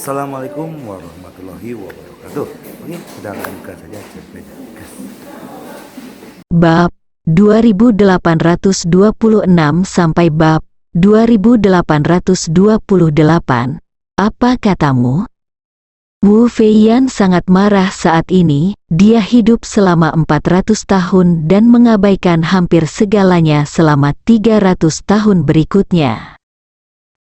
Assalamualaikum warahmatullahi wabarakatuh. Oke, kita lanjutkan saja cerita. Bab 2826 sampai bab 2828. Apa katamu? Wu Feiyan sangat marah saat ini. Dia hidup selama 400 tahun dan mengabaikan hampir segalanya selama 300 tahun berikutnya.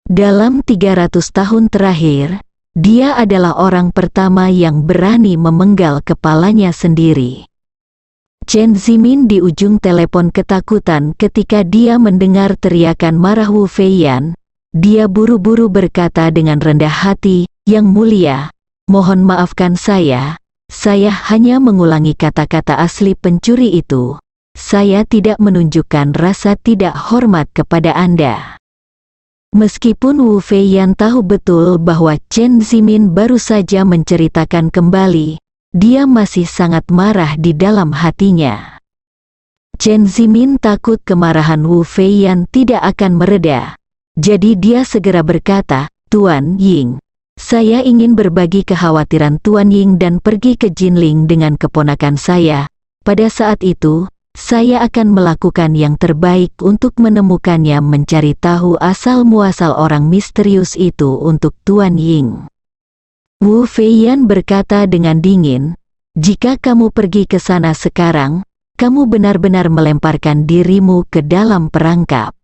Dalam 300 tahun terakhir, dia adalah orang pertama yang berani memenggal kepalanya sendiri. Chen Zimin di ujung telepon ketakutan ketika dia mendengar teriakan marah Wu Feiyan. Dia buru-buru berkata dengan rendah hati, "Yang mulia, mohon maafkan saya hanya mengulangi kata-kata asli pencuri itu. Saya tidak menunjukkan rasa tidak hormat kepada Anda." Meskipun Wu Feiyan tahu betul bahwa Chen Zimin baru saja menceritakan kembali, dia masih sangat marah di dalam hatinya. Chen Zimin takut kemarahan Wu Feiyan tidak akan mereda. Jadi dia segera berkata, "Tuan Ying, saya ingin berbagi kekhawatiran Tuan Ying dan pergi ke Jinling dengan keponakan saya. Pada saat itu, saya akan melakukan yang terbaik untuk menemukannya, mencari tahu asal-muasal orang misterius itu untuk Tuan Ying." Wu Feiyan berkata dengan dingin, "Jika kamu pergi ke sana sekarang, kamu benar-benar melemparkan dirimu ke dalam perangkap."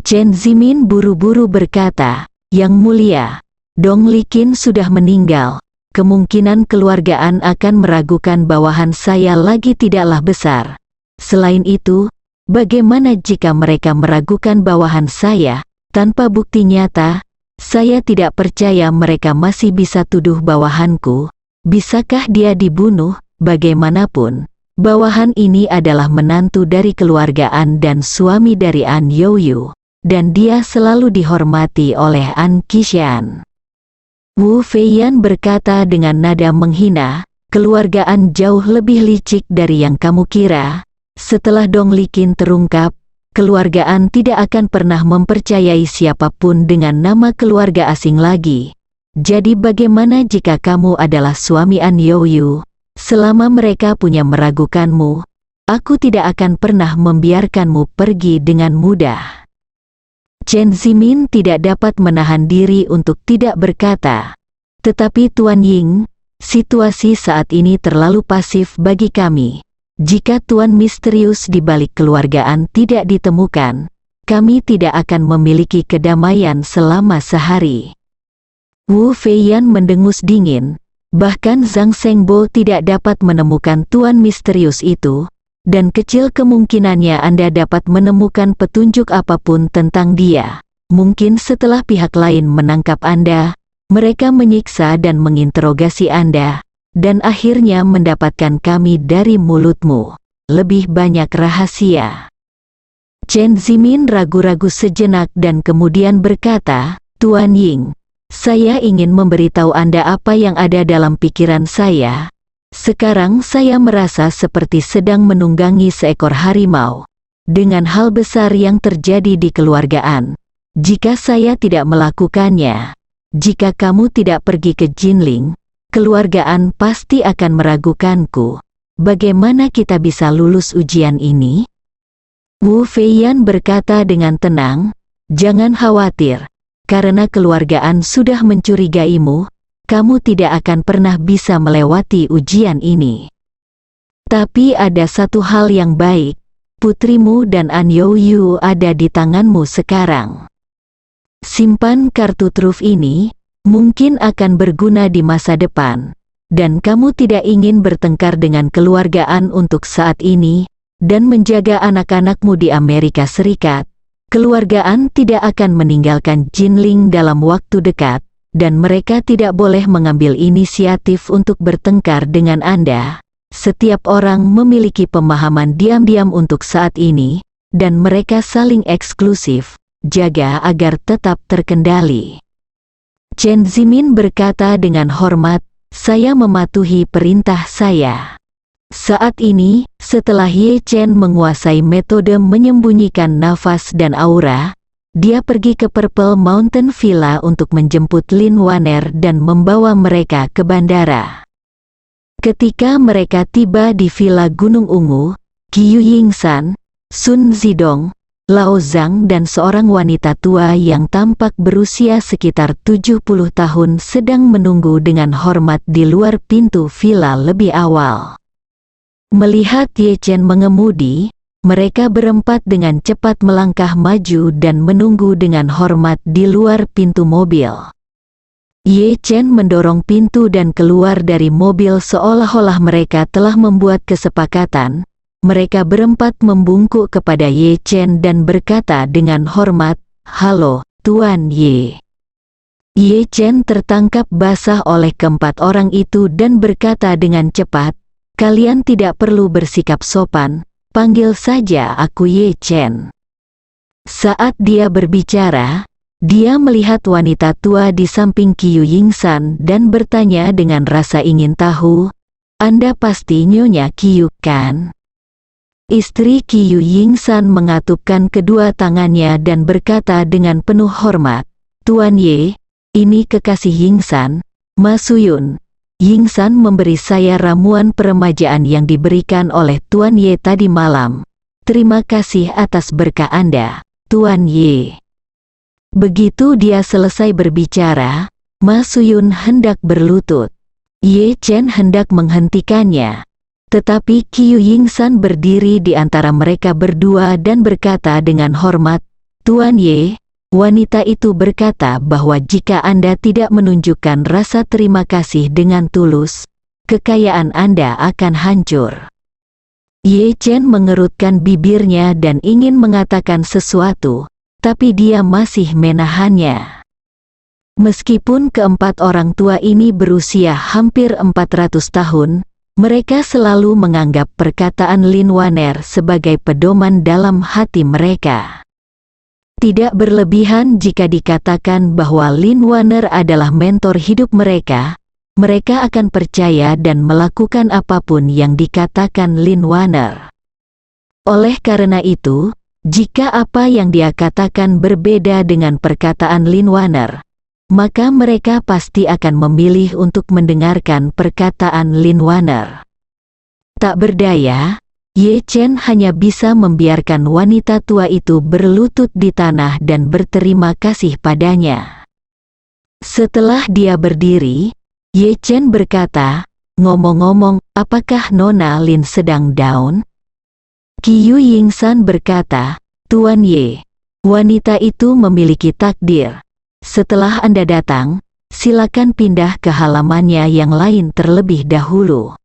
Chen Zimin buru-buru berkata, "Yang mulia, Dong Liqin sudah meninggal. Kemungkinan keluargaan akan meragukan bawahan saya lagi tidaklah besar. Selain itu, bagaimana jika mereka meragukan bawahan saya tanpa bukti nyata? Saya tidak percaya mereka masih bisa tuduh bawahanku. Bisakah dia dibunuh? Bagaimanapun, bawahan ini adalah menantu dari keluargaan dan suami dari An Youyu, dan dia selalu dihormati oleh An Qishan." Wu Feiyan berkata dengan nada menghina, "Keluargaan jauh lebih licik dari yang kamu kira. Setelah Dong Liqin terungkap, keluargaan tidak akan pernah mempercayai siapapun dengan nama keluarga asing lagi. Jadi bagaimana jika kamu adalah suami An Youyu? Selama mereka punya meragukanmu, aku tidak akan pernah membiarkanmu pergi dengan mudah." Chen Zimin tidak dapat menahan diri untuk tidak berkata, "Tetapi Tuan Ying, situasi saat ini terlalu pasif bagi kami. Jika Tuan misterius di balik keluargaan tidak ditemukan, kami tidak akan memiliki kedamaian selama sehari." Wu Feiyan mendengus dingin. Bahkan Zhang Shengbo tidak dapat menemukan Tuan misterius itu, dan kecil kemungkinannya Anda dapat menemukan petunjuk apapun tentang dia. Mungkin setelah pihak lain menangkap Anda, mereka menyiksa dan menginterogasi Anda, dan akhirnya mendapatkan kami dari mulutmu lebih banyak rahasia. Chen Zimin ragu-ragu sejenak dan kemudian berkata, "Tuan Ying, saya ingin memberitahu Anda apa yang ada dalam pikiran saya. Sekarang saya merasa seperti sedang menunggangi seekor harimau. Dengan hal besar yang terjadi di keluargaan, jika saya tidak melakukannya, jika kamu tidak pergi ke Jinling, keluargaan pasti akan meragukanku. Bagaimana kita bisa lulus ujian ini?" Wu Feiyan berkata dengan tenang, "Jangan khawatir, karena keluargaan sudah mencurigaimu. Kamu tidak akan pernah bisa melewati ujian ini. Tapi ada satu hal yang baik, putrimu dan An Youyu ada di tanganmu sekarang. Simpan kartu truf ini, mungkin akan berguna di masa depan, dan kamu tidak ingin bertengkar dengan keluargaan untuk saat ini, dan menjaga anak-anakmu di Amerika Serikat. Keluargaan tidak akan meninggalkan Jinling dalam waktu dekat, dan mereka tidak boleh mengambil inisiatif untuk bertengkar dengan Anda. Setiap orang memiliki pemahaman diam-diam untuk saat ini, dan mereka saling eksklusif. Jaga agar tetap terkendali." Chen Zimin berkata dengan hormat, "Saya mematuhi perintah saya." Saat ini, setelah Ye Chen menguasai metode menyembunyikan nafas dan aura, dia pergi ke Purple Mountain Villa untuk menjemput Lin Wanner dan membawa mereka ke bandara. Ketika mereka tiba di Villa Gunung Ungu, Qiu Yingsan, Sun Zidong, Lao Zhang dan seorang wanita tua yang tampak berusia sekitar 70 tahun sedang menunggu dengan hormat di luar pintu villa lebih awal. Melihat Ye Chen mengemudi, mereka berempat dengan cepat melangkah maju dan menunggu dengan hormat di luar pintu mobil. Ye Chen mendorong pintu dan keluar dari mobil seolah-olah mereka telah membuat kesepakatan. Mereka berempat membungkuk kepada Ye Chen dan berkata dengan hormat, "Halo, Tuan Ye." Ye Chen tertangkap basah oleh keempat orang itu dan berkata dengan cepat, "Kalian tidak perlu bersikap sopan. Panggil saja aku Ye Chen." Saat dia berbicara, dia melihat wanita tua di samping Qiu Yingsan dan bertanya dengan rasa ingin tahu, "Anda pasti Nyonya Qiu, kan?" Istri Qiu Yingsan mengatupkan kedua tangannya dan berkata dengan penuh hormat, "Tuan Ye, ini kekasih Yingsan, Ma Suyun." Yingsan memberi saya ramuan peremajaan yang diberikan oleh Tuan Ye tadi malam. Terima kasih atas berkah Anda, Tuan Ye. Begitu dia selesai berbicara, Ma Suyun hendak berlutut. Ye Chen hendak menghentikannya. Tetapi Qiu Yingsan berdiri di antara mereka berdua dan berkata dengan hormat, "Tuan Ye, wanita itu berkata bahwa jika Anda tidak menunjukkan rasa terima kasih dengan tulus, kekayaan Anda akan hancur." Ye Chen mengerutkan bibirnya dan ingin mengatakan sesuatu, tapi dia masih menahannya. Meskipun keempat orang tua ini berusia hampir 400 tahun, mereka selalu menganggap perkataan Lin Wanner sebagai pedoman dalam hati mereka. Tidak berlebihan jika dikatakan bahwa Lin Wanner adalah mentor hidup mereka. Mereka akan percaya dan melakukan apapun yang dikatakan Lin Wanner. Oleh karena itu, jika apa yang dia katakan berbeda dengan perkataan Lin Wanner, maka mereka pasti akan memilih untuk mendengarkan perkataan Lin Wanner. Tak berdaya, Ye Chen hanya bisa membiarkan wanita tua itu berlutut di tanah dan berterima kasih padanya. Setelah dia berdiri, Ye Chen berkata, "Ngomong-ngomong, apakah Nona Lin sedang down?" Qiu Yingsan berkata, "Tuan Ye, wanita itu memiliki takdir. Setelah Anda datang, silakan pindah ke halamannya yang lain terlebih dahulu."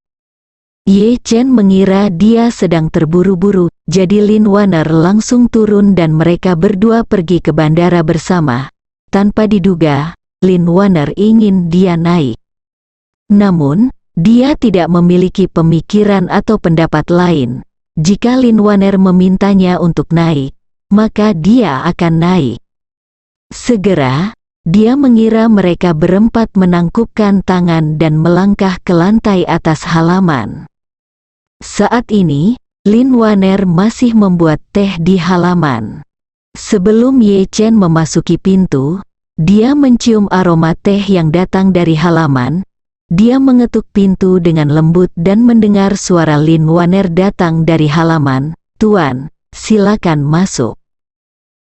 Ye Chen mengira dia sedang terburu-buru, jadi Lin Wanner langsung turun dan mereka berdua pergi ke bandara bersama. Tanpa diduga, Lin Wanner ingin dia naik. Namun, dia tidak memiliki pemikiran atau pendapat lain. Jika Lin Wanner memintanya untuk naik, maka dia akan naik. Segera, dia mengira mereka berempat menangkupkan tangan dan melangkah ke lantai atas halaman. Saat ini, Lin Wanner masih membuat teh di halaman. Sebelum Ye Chen memasuki pintu, dia mencium aroma teh yang datang dari halaman. Dia mengetuk pintu dengan lembut dan mendengar suara Lin Wanner datang dari halaman. "Tuan, silakan masuk."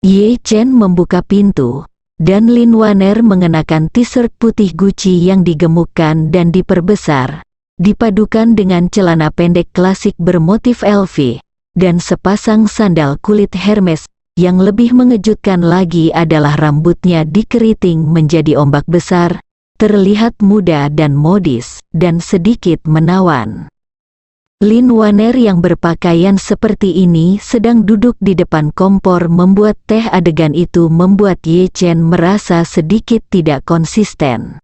Ye Chen membuka pintu, dan Lin Wanner mengenakan t-shirt putih Gucci yang digemukkan dan diperbesar, dipadukan dengan celana pendek klasik bermotif LV, dan sepasang sandal kulit Hermes. Yang lebih mengejutkan lagi adalah rambutnya dikeriting menjadi ombak besar, terlihat muda dan modis, dan sedikit menawan. Lin Wanner yang berpakaian seperti ini sedang duduk di depan kompor membuat teh. Adegan itu membuat Ye Chen merasa sedikit tidak konsisten.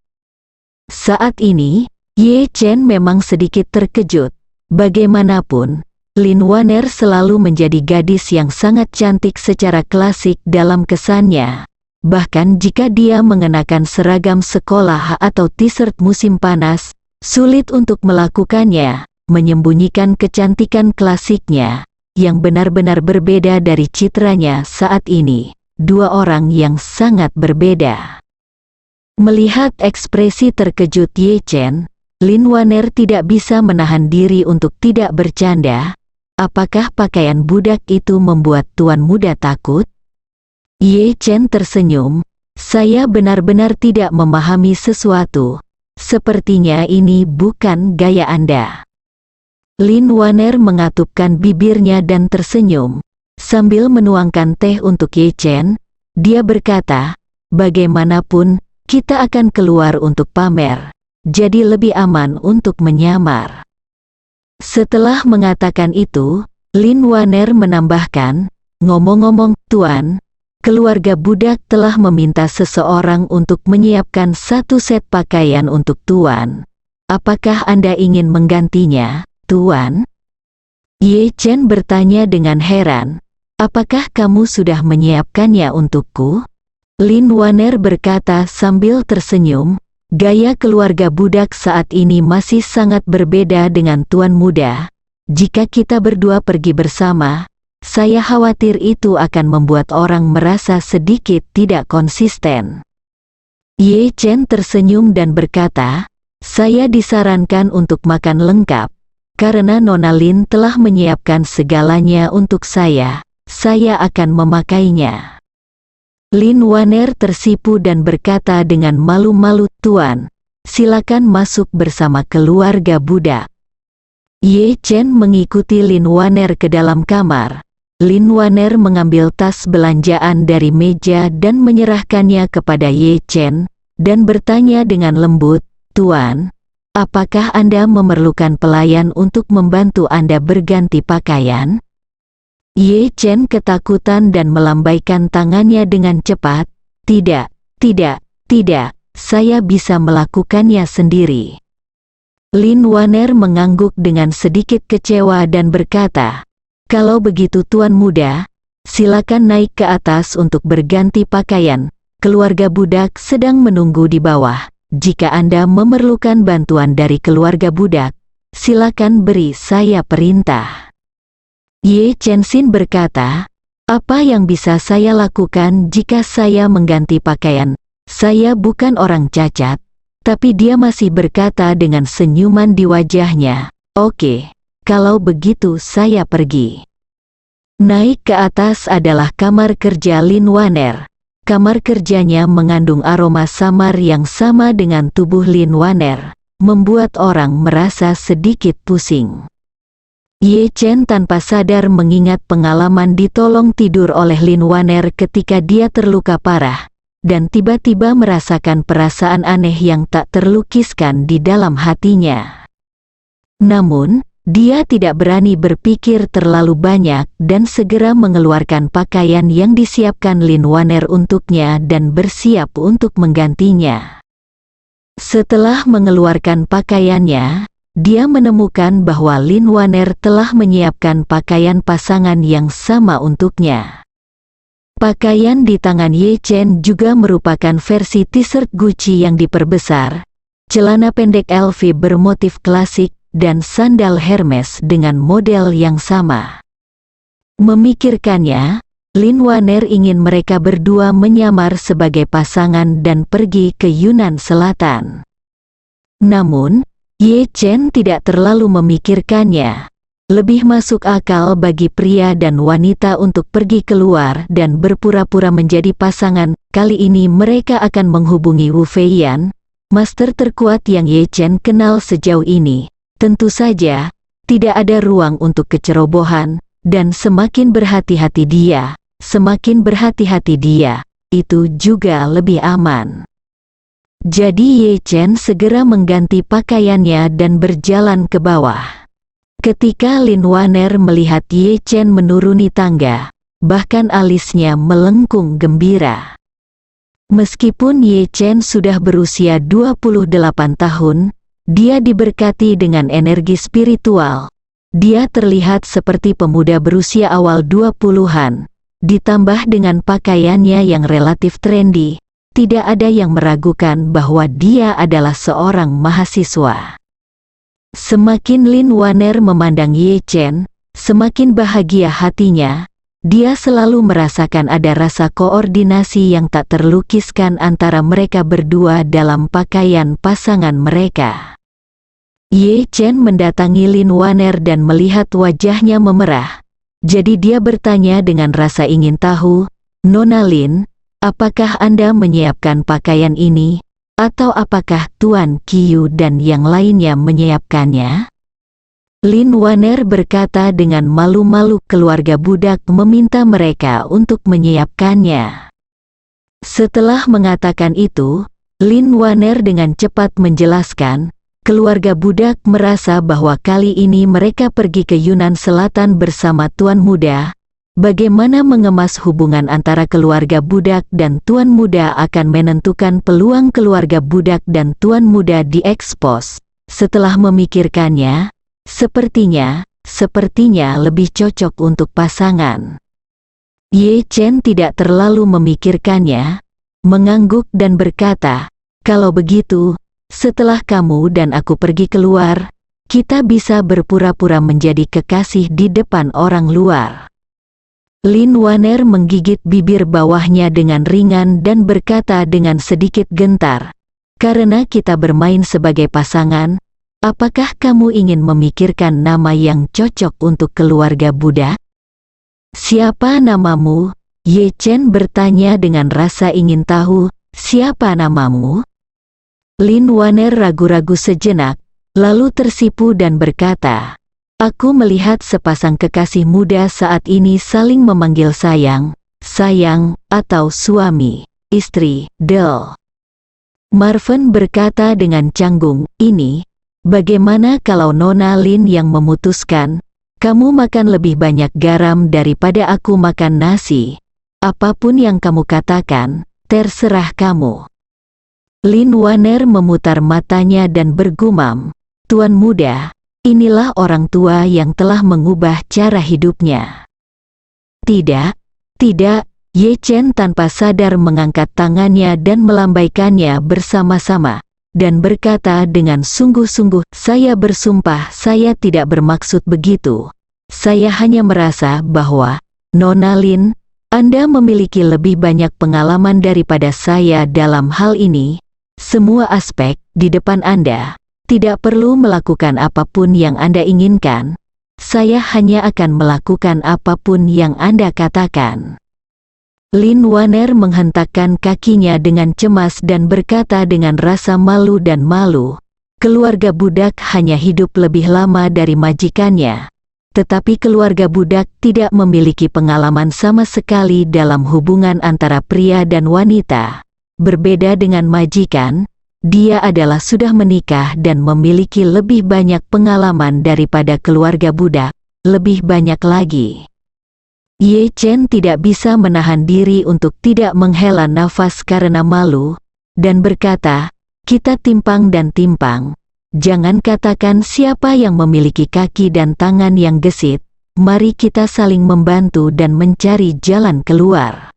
Saat ini, Ye Chen memang sedikit terkejut. Bagaimanapun, Lin Wanner selalu menjadi gadis yang sangat cantik secara klasik dalam kesannya. Bahkan jika dia mengenakan seragam sekolah atau t-shirt musim panas, sulit untuk melakukannya, menyembunyikan kecantikan klasiknya, yang benar-benar berbeda dari citranya saat ini. dua orang yang sangat berbeda. Melihat ekspresi terkejut Ye Chen, Lin Waner tidak bisa menahan diri untuk tidak bercanda. Apakah pakaian budak itu membuat tuan muda takut? Ye Chen tersenyum. Saya benar-benar tidak memahami sesuatu. Sepertinya ini bukan gaya Anda. Lin Waner mengatupkan bibirnya dan tersenyum. Sambil menuangkan teh untuk Ye Chen, dia berkata, bagaimanapun, kita akan keluar untuk pamer. Jadi lebih aman untuk menyamar. Setelah mengatakan itu, Lin Waner menambahkan, ngomong-ngomong, Tuan, keluarga budak telah meminta seseorang untuk menyiapkan satu set pakaian untuk Tuan. Apakah Anda ingin menggantinya, Tuan? Ye Chen bertanya dengan heran. Apakah kamu sudah menyiapkannya untukku? Lin Waner berkata sambil tersenyum, gaya keluarga budak saat ini masih sangat berbeda dengan tuan muda. Jika kita berdua pergi bersama, saya khawatir itu akan membuat orang merasa sedikit tidak konsisten. Ye Chen tersenyum dan berkata, saya disarankan untuk makan lengkap. Karena Nona Lin telah menyiapkan segalanya untuk saya akan memakainya. Lin Waner tersipu dan berkata dengan malu-malu, Tuan, silakan masuk bersama keluarga budak. Ye Chen mengikuti Lin Waner ke dalam kamar. Lin Waner mengambil tas belanjaan dari meja dan menyerahkannya kepada Ye Chen, dan bertanya dengan lembut, Tuan, apakah Anda memerlukan pelayan untuk membantu Anda berganti pakaian? Ye Chen ketakutan dan melambaikan tangannya dengan cepat, tidak, saya bisa melakukannya sendiri. Lin Waner mengangguk dengan sedikit kecewa dan berkata, kalau begitu Tuan muda, silakan naik ke atas untuk berganti pakaian. Keluarga budak sedang menunggu di bawah. Jika Anda memerlukan bantuan dari keluarga budak, silakan beri saya perintah. Ye Chen Xin berkata, apa yang bisa saya lakukan jika saya mengganti pakaian? Saya bukan orang cacat. Tapi dia masih berkata dengan senyuman di wajahnya, oke. Kalau begitu saya pergi. Naik ke atas adalah kamar kerja Lin Waner. Kamar kerjanya mengandung aroma samar yang sama dengan tubuh Lin Waner, membuat orang merasa sedikit pusing. Ye Chen tanpa sadar mengingat pengalaman ditolong tidur oleh Lin Waner ketika dia terluka parah, dan tiba-tiba merasakan perasaan aneh yang tak terlukiskan di dalam hatinya. Namun, dia tidak berani berpikir terlalu banyak dan segera mengeluarkan pakaian yang disiapkan Lin Waner untuknya dan bersiap untuk menggantinya. Setelah mengeluarkan pakaiannya, dia menemukan bahwa Lin Waner telah menyiapkan pakaian pasangan yang sama untuknya. Pakaian di tangan Ye Chen juga merupakan versi t-shirt Gucci yang diperbesar, celana pendek LV bermotif klasik, dan sandal Hermes dengan model yang sama. Memikirkannya, Lin Waner ingin mereka berdua menyamar sebagai pasangan dan pergi ke Yunnan Selatan. Namun, Ye Chen tidak terlalu memikirkannya. Lebih masuk akal bagi pria dan wanita untuk pergi keluar dan berpura-pura menjadi pasangan. Kali ini mereka akan menghubungi Wu Feiyan, master terkuat yang Ye Chen kenal sejauh ini. Tentu saja, tidak ada ruang untuk kecerobohan, dan semakin berhati-hati dia, itu juga lebih aman. Jadi Ye Chen segera mengganti pakaiannya dan berjalan ke bawah. Ketika Lin Waner melihat Ye Chen menuruni tangga, bahkan alisnya melengkung gembira. Meskipun Ye Chen sudah berusia 28 tahun, dia diberkati dengan energi spiritual. Dia terlihat seperti pemuda berusia awal 20-an, ditambah dengan pakaiannya yang relatif trendy. Tidak ada yang meragukan bahwa dia adalah seorang mahasiswa. Semakin Lin Waner memandang Ye Chen, semakin bahagia hatinya. dia selalu merasakan ada rasa koordinasi yang tak terlukiskan antara mereka berdua dalam pakaian pasangan mereka. Ye Chen mendatangi Lin Waner dan melihat wajahnya memerah. Jadi dia bertanya dengan rasa ingin tahu, "Nona Lin, apakah Anda menyiapkan pakaian ini? Atau apakah Tuan Qiu dan yang lainnya menyiapkannya?" Lin Waner berkata dengan malu-malu keluarga budak meminta mereka untuk menyiapkannya. Setelah mengatakan itu, Lin Waner dengan cepat menjelaskan, keluarga budak merasa bahwa kali ini mereka pergi ke Yunnan Selatan bersama Tuan Muda. Bagaimana mengemas hubungan antara keluarga budak dan Tuan Muda akan menentukan peluang keluarga budak dan Tuan Muda diekspos. Setelah memikirkannya, sepertinya lebih cocok untuk pasangan. Ye Chen tidak terlalu memikirkannya, mengangguk dan berkata, "Kalau begitu, setelah kamu dan aku pergi keluar, kita bisa berpura-pura menjadi kekasih di depan orang luar." Lin Waner menggigit bibir bawahnya dengan ringan dan berkata dengan sedikit gentar, "Karena kita bermain sebagai pasangan, apakah kamu ingin memikirkan nama yang cocok untuk keluarga budak?" "Siapa namamu?" Ye Chen bertanya dengan rasa ingin tahu. "Siapa namamu?" Lin Waner ragu-ragu sejenak, lalu tersipu dan berkata, "Aku melihat sepasang kekasih muda saat ini saling memanggil sayang, atau suami, istri, Del." Marvin berkata dengan canggung, "Ini, bagaimana kalau Nona Lin yang memutuskan, kamu makan lebih banyak garam daripada aku makan nasi? Apapun yang kamu katakan, terserah kamu." Lin Waner memutar matanya dan bergumam, "Tuan Muda, inilah orang tua yang telah mengubah cara hidupnya." Tidak, Ye Chen tanpa sadar mengangkat tangannya dan melambaikannya bersama-sama, dan berkata dengan sungguh-sungguh, "Saya bersumpah saya tidak bermaksud begitu. Saya hanya merasa bahwa, Nona Lin, Anda memiliki lebih banyak pengalaman daripada saya dalam hal ini. Semua aspek, di depan Anda. Tidak perlu melakukan apapun yang Anda inginkan. Saya hanya akan melakukan apapun yang Anda katakan." Lin Waner menghentakkan kakinya dengan cemas dan berkata dengan rasa malu dan malu, "Keluarga budak hanya hidup lebih lama dari majikannya. Tetapi keluarga budak tidak memiliki pengalaman sama sekali dalam hubungan antara pria dan wanita. Berbeda dengan majikan, dia adalah sudah menikah dan memiliki lebih banyak pengalaman daripada keluarga budak, lebih banyak lagi." Ye Chen tidak bisa menahan diri untuk tidak menghela nafas karena malu, dan berkata, "Kita timpang dan timpang. Jangan katakan siapa yang memiliki kaki dan tangan yang gesit. Mari kita saling membantu dan mencari jalan keluar."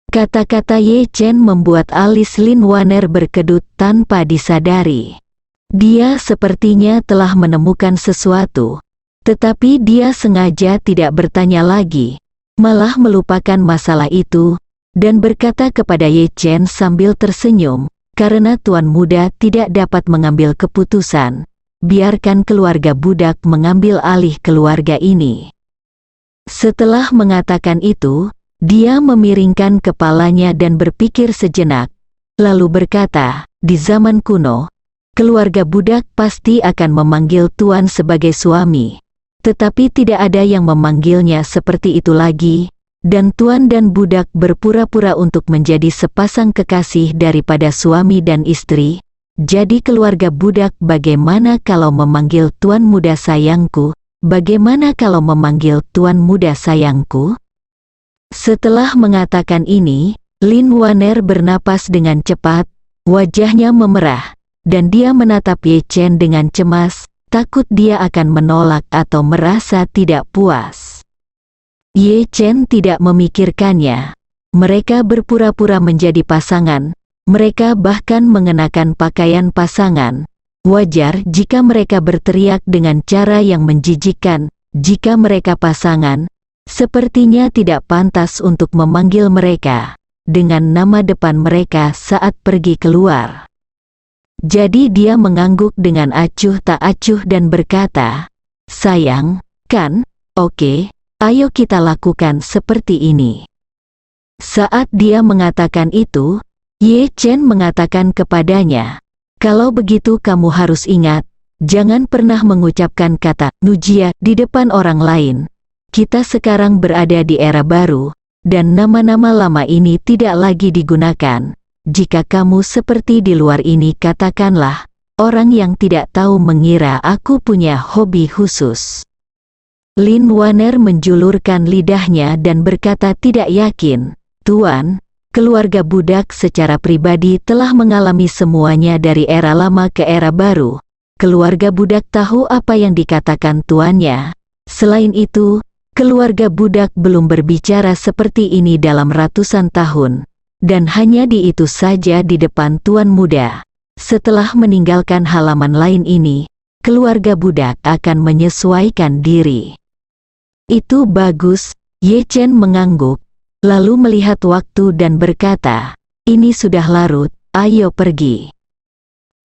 Kata-kata Ye Chen membuat alis Lin Waner berkedut tanpa disadari. Dia sepertinya telah menemukan sesuatu, tetapi dia sengaja tidak bertanya lagi, malah melupakan masalah itu, dan berkata kepada Ye Chen sambil tersenyum, "Karena Tuan Muda tidak dapat mengambil keputusan, biarkan keluarga budak mengambil alih keluarga ini." Setelah mengatakan itu, dia memiringkan kepalanya dan berpikir sejenak, lalu berkata, "Di zaman kuno, keluarga budak pasti akan memanggil tuan sebagai suami. Tetapi tidak ada yang memanggilnya seperti itu lagi, dan tuan dan budak berpura-pura untuk menjadi sepasang kekasih daripada suami dan istri. Jadi keluarga budak bagaimana kalau memanggil Tuan Muda sayangku? Bagaimana kalau memanggil Tuan Muda sayangku?" Setelah mengatakan ini, Lin Waner bernapas dengan cepat, wajahnya memerah, dan dia menatap Ye Chen dengan cemas, takut dia akan menolak atau merasa tidak puas. Ye Chen tidak memikirkannya. Mereka berpura-pura menjadi pasangan, mereka bahkan mengenakan pakaian pasangan. Wajar jika mereka berteriak dengan cara yang menjijikkan. Jika mereka pasangan, Sepertinya tidak pantas untuk memanggil mereka dengan nama depan mereka saat pergi keluar. Jadi dia mengangguk dengan acuh tak acuh dan berkata, "Sayang, kan? Oke, ayo kita lakukan seperti ini." Saat dia mengatakan itu, Ye Chen mengatakan kepadanya, "Kalau begitu kamu harus ingat, jangan pernah mengucapkan kata Nujia di depan orang lain. Kita sekarang berada di era baru, dan nama-nama lama ini tidak lagi digunakan. Jika kamu seperti di luar ini, katakanlah, orang yang tidak tahu mengira aku punya hobi khusus." Lin Waner menjulurkan lidahnya dan berkata tidak yakin, "Tuan, keluarga budak secara pribadi telah mengalami semuanya dari era lama ke era baru. Keluarga budak tahu apa yang dikatakan tuannya. Selain itu, keluarga budak belum berbicara seperti ini dalam ratusan tahun, dan hanya di itu saja di depan tuan muda. Setelah meninggalkan halaman lain ini, keluarga budak akan menyesuaikan diri." "Itu bagus," Ye Chen mengangguk, lalu melihat waktu dan berkata, "Ini sudah larut, ayo pergi."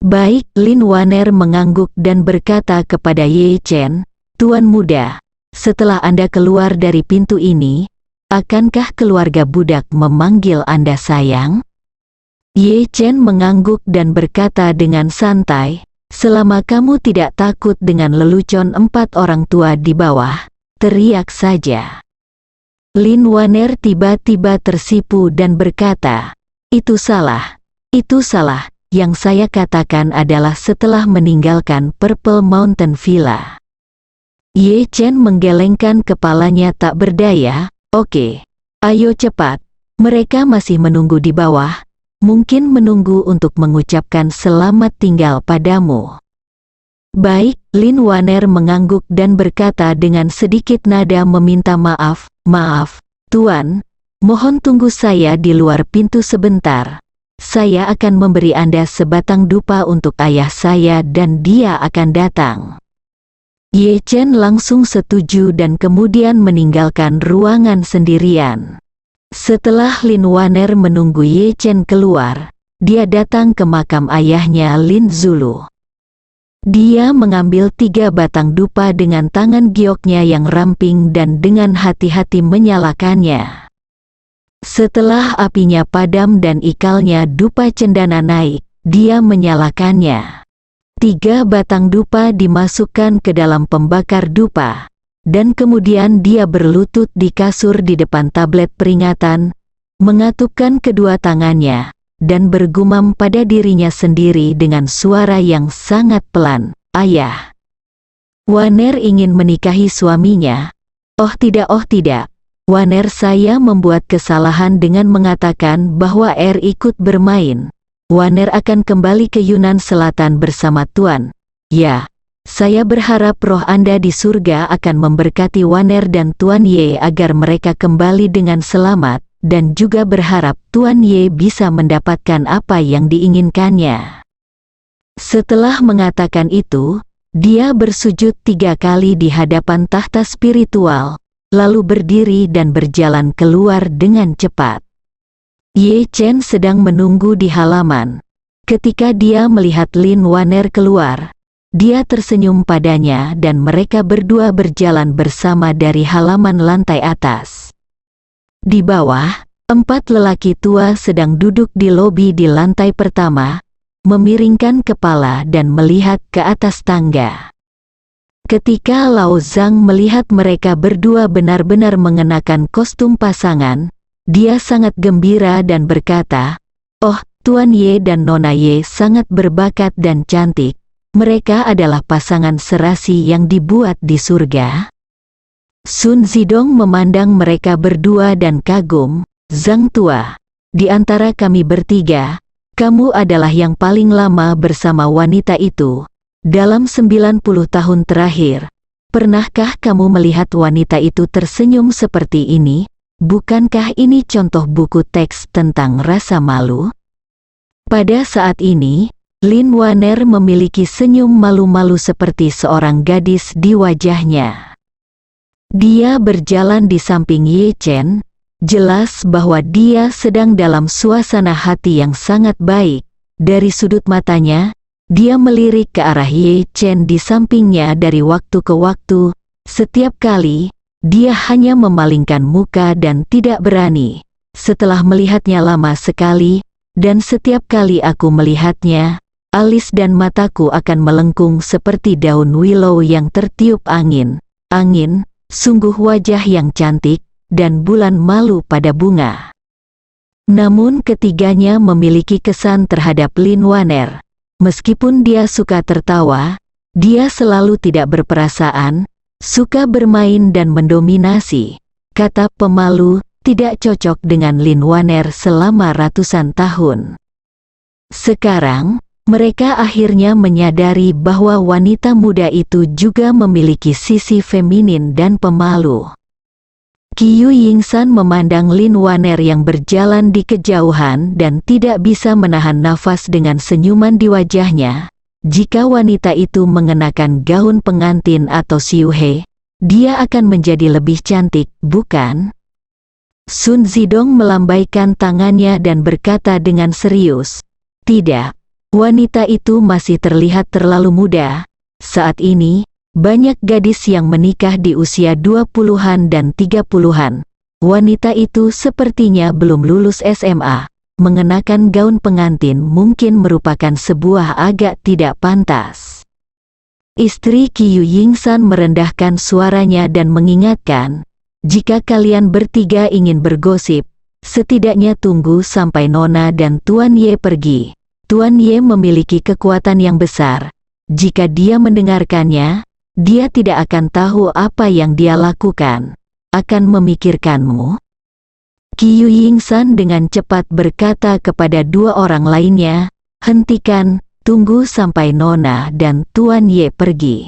"Baik," Lin Waner mengangguk dan berkata kepada Ye Chen, "Tuan muda, setelah Anda keluar dari pintu ini, akankah keluarga budak memanggil Anda sayang?" Ye Chen mengangguk dan berkata dengan santai, "Selama kamu tidak takut dengan lelucon 4 orang tua di bawah, teriak saja." Lin Waner tiba-tiba tersipu dan berkata, "Itu salah, itu salah. Yang saya katakan adalah setelah meninggalkan Purple Mountain Villa." Ye Chen menggelengkan kepalanya tak berdaya. "Oke, ayo cepat. Mereka masih menunggu di bawah, mungkin menunggu untuk mengucapkan selamat tinggal padamu." "Baik," Lin Waner mengangguk dan berkata dengan sedikit nada meminta maaf, "Maaf, Tuan, mohon tunggu saya di luar pintu sebentar. Saya akan memberi Anda sebatang dupa untuk ayah saya dan dia akan datang." Ye Chen langsung setuju dan kemudian meninggalkan ruangan sendirian. Setelah Lin Waner menunggu Ye Chen keluar, dia datang ke makam ayahnya Lin Zulu. Dia mengambil 3 batang dupa dengan tangan gioknya yang ramping dan dengan hati-hati menyalakannya. Setelah apinya padam dan ikalnya dupa cendana naik, dia menyalakannya. 3 batang dupa dimasukkan ke dalam pembakar dupa, dan kemudian dia berlutut di kasur di depan tablet peringatan, mengatupkan kedua tangannya, dan bergumam pada dirinya sendiri dengan suara yang sangat pelan, "Ayah, Waner ingin menikahi suaminya." Oh tidak, Waner, saya membuat kesalahan dengan mengatakan bahwa ikut bermain. Waner akan kembali ke Yunan Selatan bersama Tuan. Ya, saya berharap roh Anda di surga akan memberkati Waner dan Tuan Ye agar mereka kembali dengan selamat, dan juga berharap Tuan Ye bisa mendapatkan apa yang diinginkannya. Setelah mengatakan itu, dia bersujud 3 kali di hadapan tahta spiritual, lalu berdiri dan berjalan keluar dengan cepat. Ye Chen sedang menunggu di halaman. Ketika dia melihat Lin Waner keluar, dia tersenyum padanya dan mereka berdua berjalan bersama dari halaman lantai atas. Di bawah, 4 lelaki tua sedang duduk di lobi di lantai pertama, memiringkan kepala dan melihat ke atas tangga. Ketika Lao Zhang melihat mereka berdua benar-benar mengenakan kostum pasangan, dia sangat gembira dan berkata, "Oh, Tuan Ye dan Nona Ye sangat berbakat dan cantik. Mereka adalah pasangan serasi yang dibuat di surga." Sun Zidong memandang mereka berdua dan kagum. "Zhang tua, di antara kami bertiga, kamu adalah yang paling lama bersama wanita itu. Dalam 90 tahun terakhir, pernahkah kamu melihat wanita itu tersenyum seperti ini? Bukankah ini contoh buku teks tentang rasa malu?" Pada saat ini, Lin Waner memiliki senyum malu-malu seperti seorang gadis di wajahnya. Dia berjalan di samping Ye Chen, jelas bahwa dia sedang dalam suasana hati yang sangat baik. Dari sudut matanya, dia melirik ke arah Ye Chen di sampingnya dari waktu ke waktu. Setiap kali, dia hanya memalingkan muka dan tidak berani. Setelah melihatnya lama sekali, dan setiap kali aku melihatnya, alis dan mataku akan melengkung seperti daun willow yang tertiup angin. Angin, sungguh wajah yang cantik, dan bulan malu pada bunga. Namun ketiganya memiliki kesan terhadap Lin Waner. Meskipun dia suka tertawa, dia selalu tidak berperasaan, suka bermain dan mendominasi. Kata pemalu, tidak cocok dengan Lin Waner selama ratusan tahun. Sekarang, mereka akhirnya menyadari bahwa wanita muda itu juga memiliki sisi feminin dan pemalu. Qiu Yingsan memandang Lin Waner yang berjalan di kejauhan dan tidak bisa menahan nafas dengan senyuman di wajahnya. Jika wanita itu mengenakan gaun pengantin atau siuhe, dia akan menjadi lebih cantik, bukan? Sun Zidong melambaikan tangannya dan berkata dengan serius, "Tidak, wanita itu masih terlihat terlalu muda. Saat ini, banyak gadis yang menikah di usia 20-an dan 30-an. Wanita itu sepertinya belum lulus SMA. Mengenakan gaun pengantin mungkin merupakan sebuah agak tidak pantas." Istri Qiu Yingsan merendahkan suaranya dan mengingatkan, "Jika kalian bertiga ingin bergosip, setidaknya tunggu sampai Nona dan Tuan Ye pergi. Tuan Ye memiliki kekuatan yang besar. Jika dia mendengarkannya, dia tidak akan tahu apa yang dia lakukan. Akan memikirkanmu." Qiu Yingsan dengan cepat berkata kepada dua orang lainnya, "Hentikan, tunggu sampai Nona dan Tuan Ye pergi."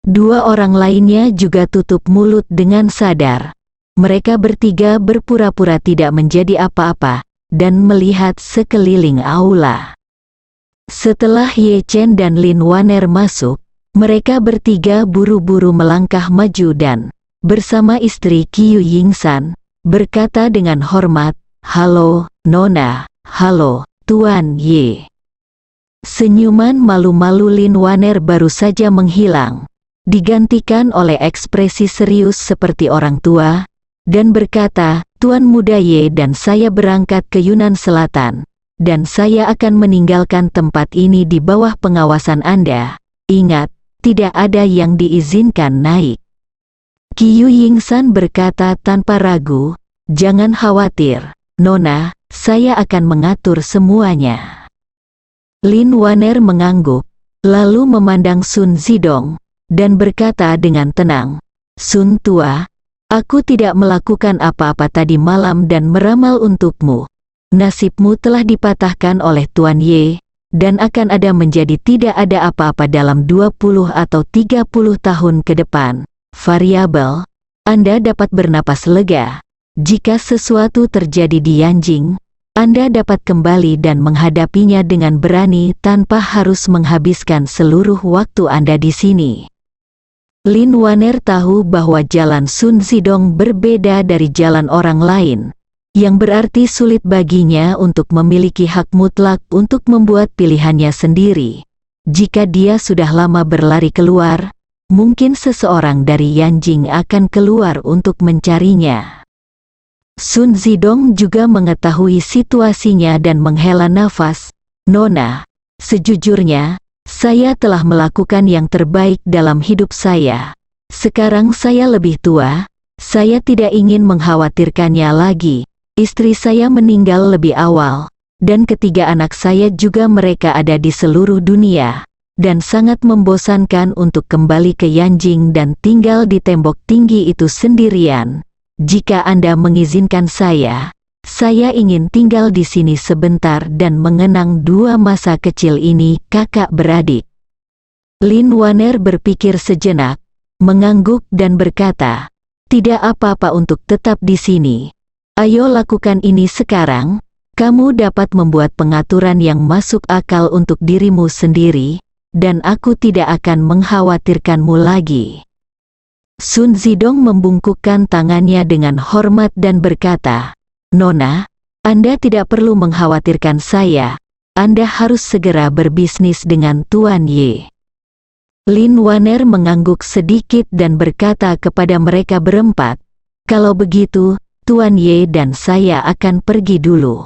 Dua orang lainnya juga tutup mulut dengan sadar. Mereka bertiga berpura-pura tidak menjadi apa-apa, dan melihat sekeliling aula. Setelah Ye Chen dan Lin Waner masuk, mereka bertiga buru-buru melangkah maju dan, bersama istri Qiu Yingsan, berkata dengan hormat, "Halo, Nona, halo, Tuan Ye." Senyuman malu-malu Lin Waner baru saja menghilang, digantikan oleh ekspresi serius seperti orang tua, dan berkata, "Tuan Muda Ye dan saya berangkat ke Yunnan Selatan, dan saya akan meninggalkan tempat ini di bawah pengawasan Anda. Ingat, tidak ada yang diizinkan naik." Qiu Yingsan berkata tanpa ragu, "Jangan khawatir, Nona, saya akan mengatur semuanya." Lin Waner mengangguk, lalu memandang Sun Zidong, dan berkata dengan tenang, "Sun Tua, aku tidak melakukan apa-apa tadi malam dan meramal untukmu. Nasibmu telah dipatahkan oleh Tuan Ye, dan akan ada menjadi tidak ada apa-apa dalam 20 atau 30 tahun ke depan. Variabel, Anda dapat bernapas lega. Jika sesuatu terjadi di Yanjing, Anda dapat kembali dan menghadapinya dengan berani tanpa harus menghabiskan seluruh waktu Anda di sini." Lin Waner tahu bahwa jalan Sun Zidong berbeda dari jalan orang lain, yang berarti sulit baginya untuk memiliki hak mutlak untuk membuat pilihannya sendiri. Jika dia sudah lama berlari keluar, mungkin seseorang dari Yanjing akan keluar untuk mencarinya. Sun Zidong juga mengetahui situasinya dan menghela nafas. "Nona, sejujurnya, saya telah melakukan yang terbaik dalam hidup saya. Sekarang saya lebih tua, saya tidak ingin mengkhawatirkannya lagi. Istri saya meninggal lebih awal, dan ketiga anak saya juga mereka ada di seluruh dunia. Dan sangat membosankan untuk kembali ke Yanjing dan tinggal di tembok tinggi itu sendirian. Jika Anda mengizinkan saya ingin tinggal di sini sebentar dan mengenang dua masa kecil ini, kakak beradik." Lin Waner berpikir sejenak, mengangguk dan berkata, "Tidak apa-apa untuk tetap di sini. Ayo lakukan ini sekarang. Kamu dapat membuat pengaturan yang masuk akal untuk dirimu sendiri, dan aku tidak akan mengkhawatirkanmu lagi." Sun Zidong membungkukkan tangannya dengan hormat dan berkata, "Nona, Anda tidak perlu mengkhawatirkan saya. Anda harus segera berbisnis dengan Tuan Ye." Lin Waner mengangguk sedikit dan berkata kepada mereka berempat, "Kalau begitu, Tuan Ye dan saya akan pergi dulu."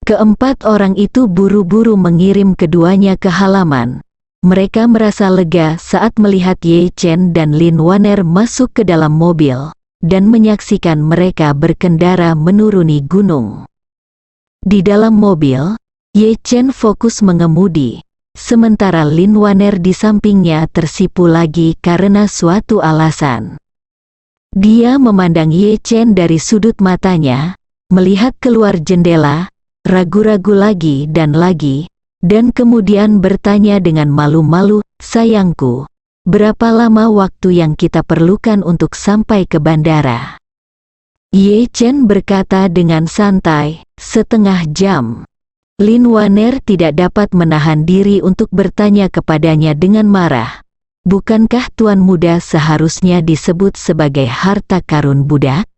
Keempat orang itu buru-buru mengirim keduanya ke halaman. Mereka merasa lega saat melihat Ye Chen dan Lin Waner masuk ke dalam mobil, dan menyaksikan mereka berkendara menuruni gunung. Di dalam mobil, Ye Chen fokus mengemudi, sementara Lin Waner di sampingnya tersipu lagi karena suatu alasan. Dia memandang Ye Chen dari sudut matanya, melihat keluar jendela, ragu-ragu lagi, dan kemudian bertanya dengan malu-malu, "Sayangku, berapa lama waktu yang kita perlukan untuk sampai ke bandara?" Ye Chen berkata dengan santai, "Setengah jam." Lin Waner tidak dapat menahan diri untuk bertanya kepadanya dengan marah, "Bukankah Tuan Muda seharusnya disebut sebagai harta karun budak?"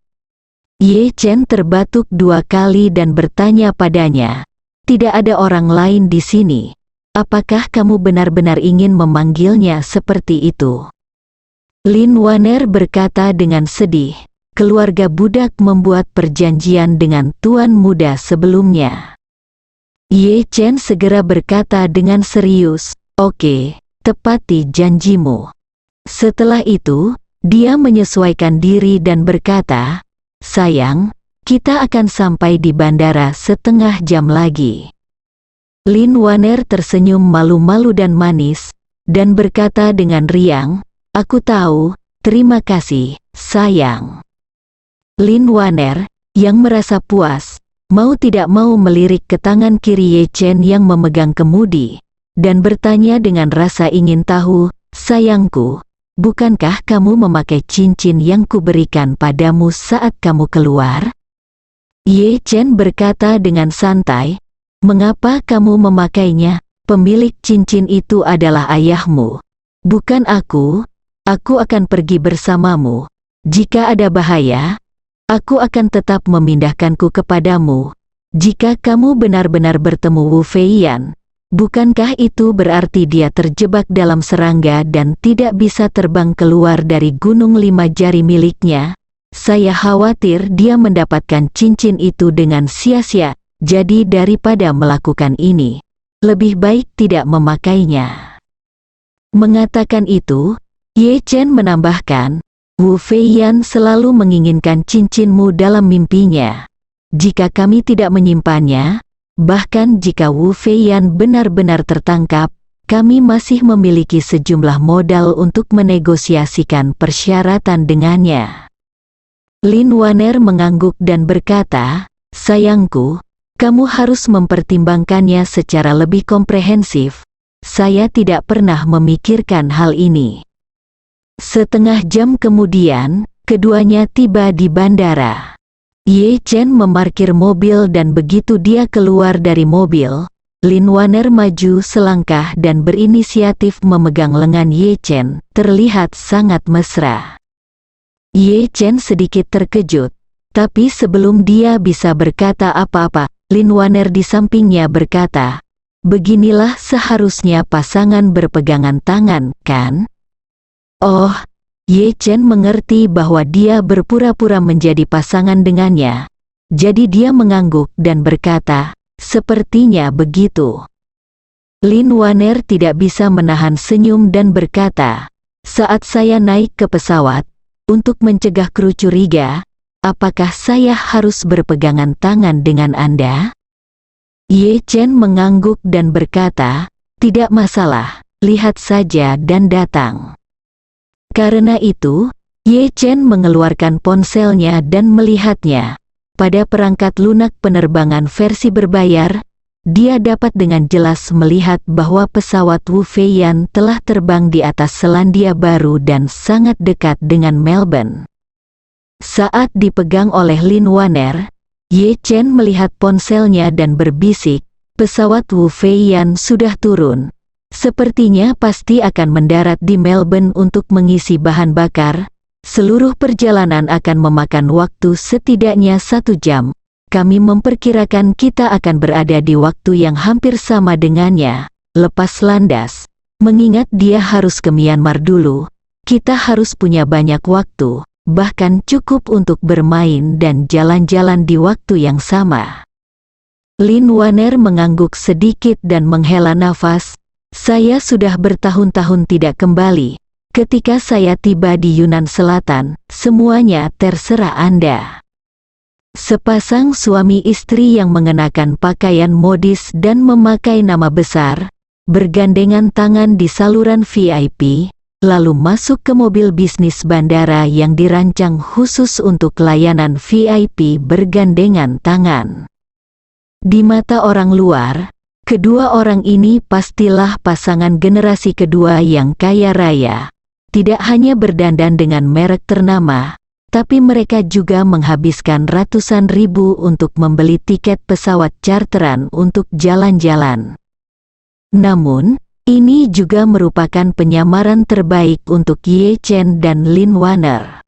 Ye Chen terbatuk 2 kali dan bertanya padanya, "Tidak ada orang lain di sini. Apakah kamu benar-benar ingin memanggilnya seperti itu?" Lin Waner berkata dengan sedih, "Keluarga budak membuat perjanjian dengan Tuan Muda sebelumnya." Ye Chen segera berkata dengan serius, "Oke, tepati janjimu." Setelah itu, dia menyesuaikan diri dan berkata, "Sayang, kita akan sampai di bandara setengah jam lagi." Lin Waner tersenyum malu-malu dan manis, dan berkata dengan riang, "Aku tahu, terima kasih, sayang." Lin Waner, yang merasa puas, mau tidak mau melirik ke tangan kiri Ye Chen yang memegang kemudi, dan bertanya dengan rasa ingin tahu, "Sayangku, bukankah kamu memakai cincin yang kuberikan padamu saat kamu keluar?" Ye Chen berkata dengan santai, "Mengapa kamu memakainya? Pemilik cincin itu adalah ayahmu, bukan aku. Aku akan pergi bersamamu. Jika ada bahaya, aku akan tetap memindahkanku kepadamu. Jika kamu benar-benar bertemu Wu Feiyan, bukankah itu berarti dia terjebak dalam serangga dan tidak bisa terbang keluar dari gunung 5 jari miliknya? Saya khawatir dia mendapatkan cincin itu dengan sia-sia, jadi daripada melakukan ini, lebih baik tidak memakainya." Mengatakan itu, Ye Chen menambahkan, "Wu Feiyan selalu menginginkan cincinmu dalam mimpinya. Jika kami tidak menyimpannya, bahkan jika Wu Feiyan benar-benar tertangkap, kami masih memiliki sejumlah modal untuk menegosiasikan persyaratan dengannya." Lin Waner mengangguk dan berkata, "Sayangku, kamu harus mempertimbangkannya secara lebih komprehensif. Saya tidak pernah memikirkan hal ini." Setengah jam kemudian, keduanya tiba di bandara. Ye Chen memarkir mobil dan begitu dia keluar dari mobil, Lin Waner maju selangkah dan berinisiatif memegang lengan Ye Chen, terlihat sangat mesra. Ye Chen sedikit terkejut, tapi sebelum dia bisa berkata apa-apa, Lin Waner di sampingnya berkata, "Beginilah seharusnya pasangan berpegangan tangan, kan?" Oh, Ye Chen mengerti bahwa dia berpura-pura menjadi pasangan dengannya, jadi dia mengangguk dan berkata, "Sepertinya begitu." Lin Waner tidak bisa menahan senyum dan berkata, "Saat saya naik ke pesawat, untuk mencegah kru curiga, apakah saya harus berpegangan tangan dengan Anda?" Ye Chen mengangguk dan berkata, "Tidak masalah, lihat saja dan datang." Karena itu, Ye Chen mengeluarkan ponselnya dan melihatnya. Pada perangkat lunak penerbangan versi berbayar, dia dapat dengan jelas melihat bahwa pesawat Wu Feiyan telah terbang di atas Selandia Baru dan sangat dekat dengan Melbourne. Saat dipegang oleh Lin Waner, Ye Chen melihat ponselnya dan berbisik, "Pesawat Wu Feiyan sudah turun. Sepertinya pasti akan mendarat di Melbourne untuk mengisi bahan bakar. Seluruh perjalanan akan memakan waktu setidaknya 1 jam. Kami memperkirakan kita akan berada di waktu yang hampir sama dengannya. Lepas landas, mengingat dia harus ke Myanmar dulu, kita harus punya banyak waktu, bahkan cukup untuk bermain dan jalan-jalan di waktu yang sama. Lin Wanner mengangguk sedikit dan menghela nafas. Saya sudah bertahun-tahun tidak kembali. Ketika saya tiba di Yunnan Selatan, semuanya terserah Anda. Sepasang suami istri yang mengenakan pakaian modis dan memakai nama besar, bergandengan tangan di saluran VIP, lalu masuk ke mobil bisnis bandara yang dirancang khusus untuk layanan VIP bergandengan tangan. Di mata orang luar, kedua orang ini pastilah pasangan generasi kedua yang kaya raya. Tidak hanya berdandan dengan merek ternama, tapi mereka juga menghabiskan ratusan ribu untuk membeli tiket pesawat charteran untuk jalan-jalan. Namun, ini juga merupakan penyamaran terbaik untuk Ye Chen dan Lin Wanner.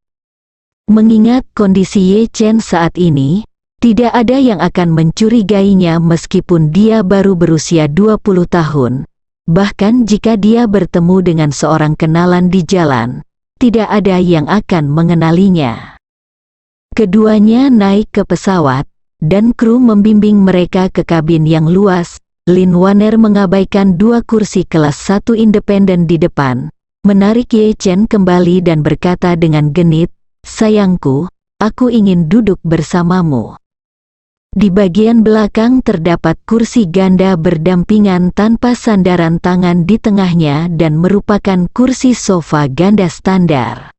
Mengingat kondisi Ye Chen saat ini, tidak ada yang akan mencurigainya meskipun dia baru berusia 20 tahun. Bahkan jika dia bertemu dengan seorang kenalan di jalan, tidak ada yang akan mengenalinya. Keduanya naik ke pesawat, dan kru membimbing mereka ke kabin yang luas. Lin Wanner mengabaikan 2 kursi kelas 1 independen di depan, menarik Ye Chen kembali dan berkata dengan genit, "Sayangku, aku ingin duduk bersamamu." Di bagian belakang terdapat kursi ganda berdampingan tanpa sandaran tangan di tengahnya dan merupakan kursi sofa ganda standar.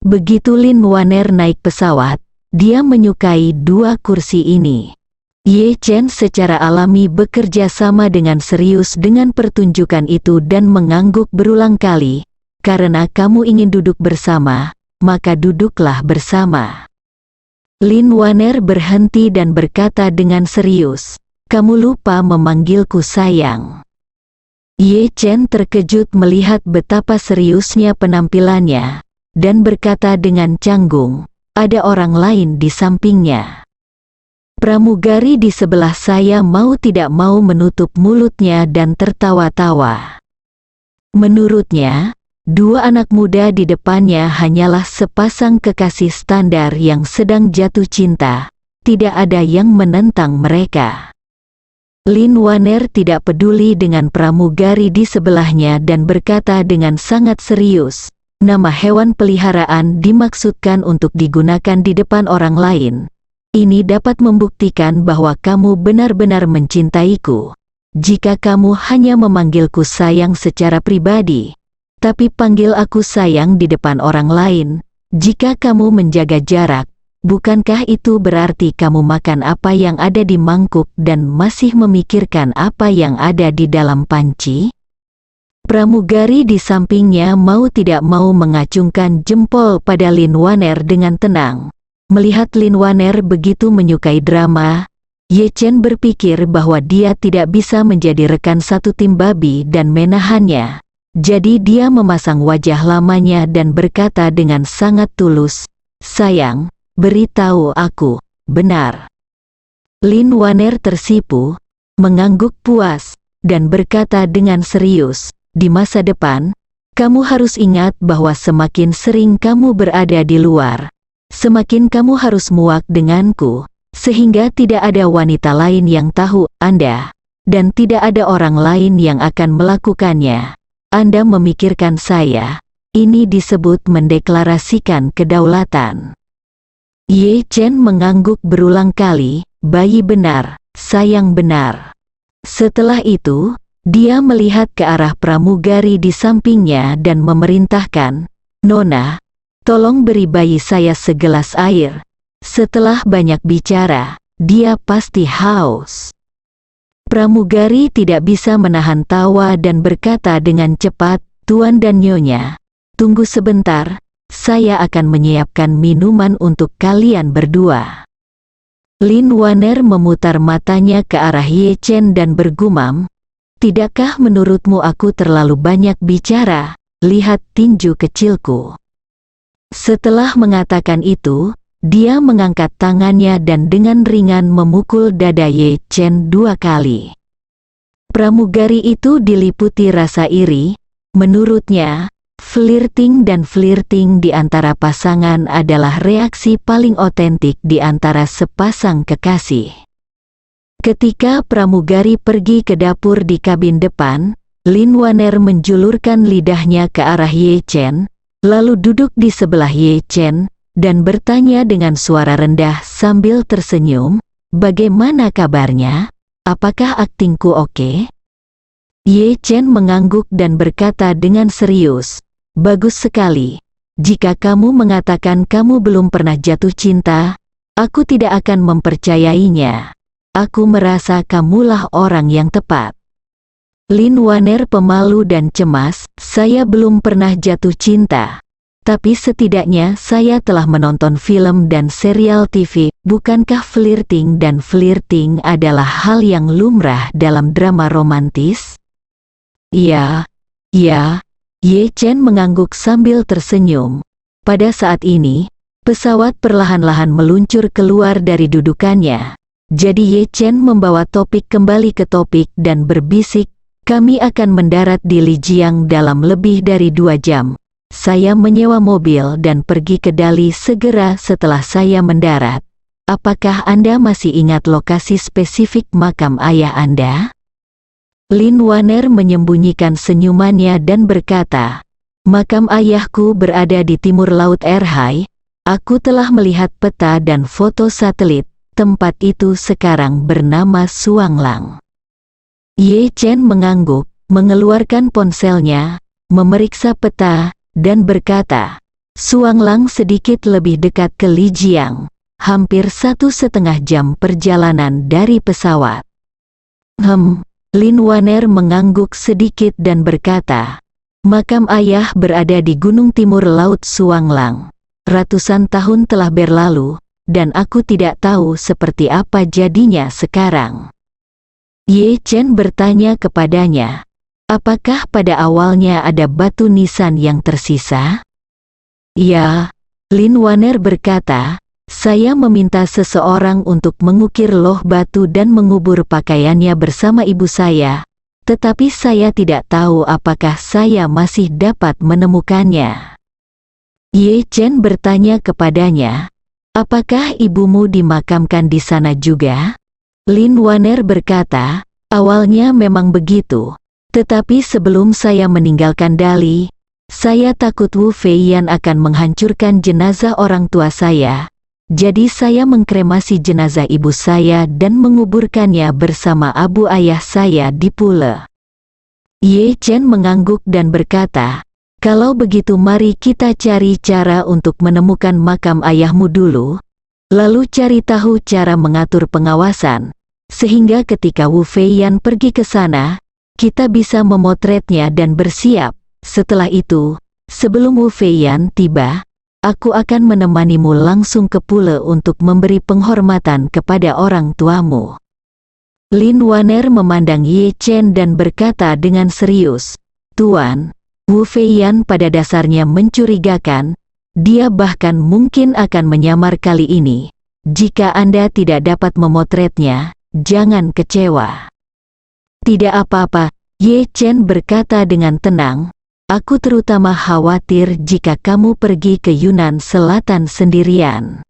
Begitu Lin Wanner naik pesawat, dia menyukai 2 kursi ini. Ye Chen secara alami bekerja sama dengan serius dengan pertunjukan itu dan mengangguk berulang kali, "Karena kamu ingin duduk bersama, maka duduklah bersama." Lin Wanner berhenti dan berkata dengan serius, "Kamu lupa memanggilku sayang." Ye Chen terkejut melihat betapa seriusnya penampilannya, dan berkata dengan canggung, "Ada orang lain di sampingnya." Pramugari di sebelah saya mau tidak mau menutup mulutnya dan tertawa-tawa. Menurutnya, 2 anak muda di depannya hanyalah sepasang kekasih standar yang sedang jatuh cinta, tidak ada yang menentang mereka. Lin Wanner tidak peduli dengan pramugari di sebelahnya dan berkata dengan sangat serius, "Nama hewan peliharaan dimaksudkan untuk digunakan di depan orang lain. Ini dapat membuktikan bahwa kamu benar-benar mencintaiku. Jika kamu hanya memanggilku sayang secara pribadi, tapi panggil aku sayang di depan orang lain, jika kamu menjaga jarak, bukankah itu berarti kamu makan apa yang ada di mangkuk dan masih memikirkan apa yang ada di dalam panci?" Pramugari di sampingnya mau tidak mau mengacungkan jempol pada Lin Wanner dengan tenang. Melihat Lin Wanner begitu menyukai drama, Ye Chen berpikir bahwa dia tidak bisa menjadi rekan satu tim babi dan menahannya. Jadi dia memasang wajah lamanya dan berkata dengan sangat tulus, "Sayang, beritahu aku, benar." Lin Wanner tersipu, mengangguk puas, dan berkata dengan serius, "Di masa depan, kamu harus ingat bahwa semakin sering kamu berada di luar, semakin kamu harus muak denganku, sehingga tidak ada wanita lain yang tahu Anda, dan tidak ada orang lain yang akan melakukannya. Anda memikirkan saya, ini disebut mendeklarasikan kedaulatan." Ye Chen mengangguk berulang kali, "Bayi benar, sayang benar." Setelah itu, dia melihat ke arah pramugari di sampingnya dan memerintahkan, "Nona, tolong beri bayi saya segelas air." Setelah banyak bicara, dia pasti haus. Pramugari tidak bisa menahan tawa dan berkata dengan cepat, "Tuan dan Nyonya, tunggu sebentar, saya akan menyiapkan minuman untuk kalian berdua." Lin Wanner memutar matanya ke arah Ye Chen dan bergumam, Tidakkah menurutmu aku terlalu banyak bicara? Lihat tinju kecilku. Setelah mengatakan itu, dia mengangkat tangannya dan dengan ringan memukul dada Ye Chen 2 kali. Pramugari itu diliputi rasa iri. Menurutnya, flirting di antara pasangan adalah reaksi paling otentik di antara sepasang kekasih. Ketika pramugari pergi ke dapur di kabin depan, Lin Waner menjulurkan lidahnya ke arah Ye Chen, lalu duduk di sebelah Ye Chen, dan bertanya dengan suara rendah sambil tersenyum, "Bagaimana kabarnya? Apakah aktingku oke?" Ye Chen mengangguk dan berkata dengan serius, "Bagus sekali. Jika kamu mengatakan kamu belum pernah jatuh cinta, aku tidak akan mempercayainya. Aku merasa kamulah orang yang tepat." Lin Waner pemalu dan cemas, "Saya belum pernah jatuh cinta. Tapi setidaknya saya telah menonton film dan serial TV. Bukankah flirting adalah hal yang lumrah dalam drama romantis?" "Iya, iya." Ye Chen mengangguk sambil tersenyum. Pada saat ini, pesawat perlahan-lahan meluncur keluar dari dudukannya. Jadi Ye Chen membawa topik kembali ke topik dan berbisik, "Kami akan mendarat di Lijiang dalam lebih dari 2 jam. Saya menyewa mobil dan pergi ke Dali segera setelah saya mendarat. Apakah Anda masih ingat lokasi spesifik makam ayah Anda?" Lin Waner menyembunyikan senyumannya dan berkata, "Makam ayahku berada di timur Laut Erhai. Aku telah melihat peta dan foto satelit. Tempat itu sekarang bernama Suanglang." Ye Chen mengangguk, mengeluarkan ponselnya, memeriksa peta, dan berkata, "Suanglang sedikit lebih dekat ke Lijiang, hampir 1,5 jam perjalanan dari pesawat." Lin Waner mengangguk sedikit dan berkata, "Makam ayah berada di gunung timur Laut Suanglang. Ratusan tahun telah berlalu, dan aku tidak tahu seperti apa jadinya sekarang." Ye Chen bertanya kepadanya, "Apakah pada awalnya ada batu nisan yang tersisa?" "Ya," Lin Waner berkata, "saya meminta seseorang untuk mengukir loh batu dan mengubur pakaiannya bersama ibu saya, tetapi saya tidak tahu apakah saya masih dapat menemukannya." Ye Chen bertanya kepadanya, "Apakah ibumu dimakamkan di sana juga?" Lin Waner berkata, "Awalnya memang begitu, tetapi sebelum saya meninggalkan Dali, saya takut Wu Feiyan akan menghancurkan jenazah orang tua saya. Jadi saya mengkremasi jenazah ibu saya dan menguburkannya bersama abu ayah saya di Pule." Ye Chen mengangguk dan berkata, "Kalau begitu mari kita cari cara untuk menemukan makam ayahmu dulu, lalu cari tahu cara mengatur pengawasan, sehingga ketika Wu Feiyan pergi ke sana, kita bisa memotretnya dan bersiap. Setelah itu, sebelum Wu Feiyan tiba, aku akan menemanimu langsung ke Pule untuk memberi penghormatan kepada orang tuamu." Lin Waner memandang Ye Chen dan berkata dengan serius, "Tuan, Wu Feiyan pada dasarnya mencurigakan. Dia bahkan mungkin akan menyamar kali ini. Jika Anda tidak dapat memotretnya, jangan kecewa." "Tidak apa-apa," Ye Chen berkata dengan tenang. "Aku terutama khawatir jika kamu pergi ke Yunnan Selatan sendirian.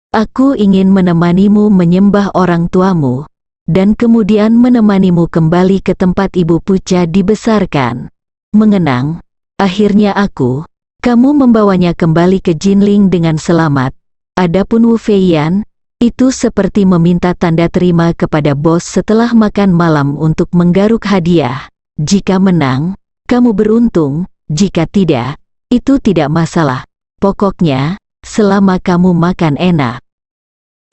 Aku ingin menemanimu menyembah orang tuamu, dan kemudian menemanimu kembali ke tempat ibu Puca dibesarkan. Mengenang, akhirnya kamu membawanya kembali ke Jinling dengan selamat. Adapun Wu Feiyan, itu seperti meminta tanda terima kepada bos setelah makan malam untuk menggaruk hadiah. Jika menang, kamu beruntung, jika tidak, itu tidak masalah. Pokoknya, selama kamu makan enak."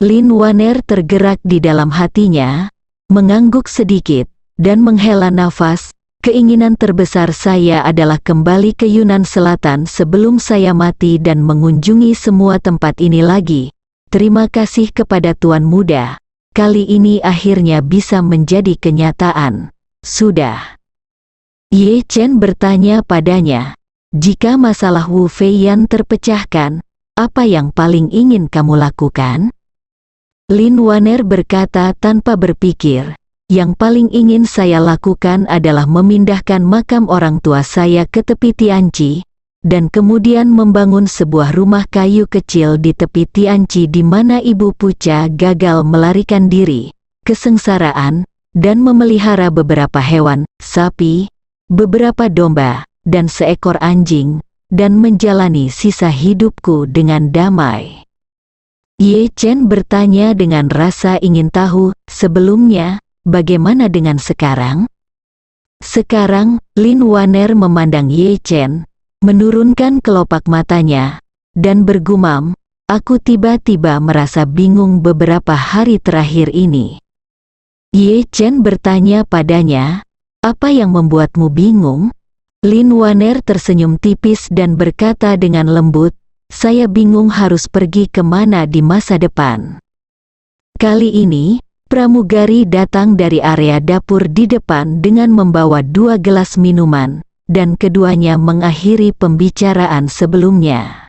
Lin Waner tergerak di dalam hatinya, mengangguk sedikit, dan menghela nafas. "Keinginan terbesar saya adalah kembali ke Yunnan Selatan sebelum saya mati dan mengunjungi semua tempat ini lagi. Terima kasih kepada Tuan Muda. Kali ini akhirnya bisa menjadi kenyataan." Sudah. Ye Chen bertanya padanya, jika masalah Wu Feiyan terpecahkan, apa yang paling ingin kamu lakukan? Lin Waner berkata tanpa berpikir, yang paling ingin saya lakukan adalah memindahkan makam orang tua saya ke tepi Tianqi, dan kemudian membangun sebuah rumah kayu kecil di tepi Tianqi di mana Ibu Puca gagal melarikan diri, kesengsaraan, dan memelihara beberapa hewan, sapi, beberapa domba, dan seekor anjing, dan menjalani sisa hidupku dengan damai. Ye Chen bertanya dengan rasa ingin tahu, sebelumnya, bagaimana dengan sekarang? Sekarang, Lin Waner memandang Ye Chen, menurunkan kelopak matanya, dan bergumam, aku tiba-tiba merasa bingung beberapa hari terakhir ini. Ye Chen bertanya padanya, apa yang membuatmu bingung? Lin Waner tersenyum tipis dan berkata dengan lembut, saya bingung harus pergi kemana di masa depan. Kali ini, pramugari datang dari area dapur di depan dengan membawa 2 gelas minuman, dan keduanya mengakhiri pembicaraan sebelumnya.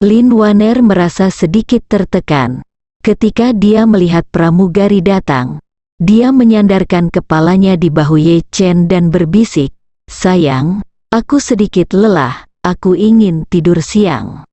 Lin Waner merasa sedikit tertekan. Ketika dia melihat pramugari datang, dia menyandarkan kepalanya di bahu Ye Chen dan berbisik, sayang, aku sedikit lelah, aku ingin tidur siang.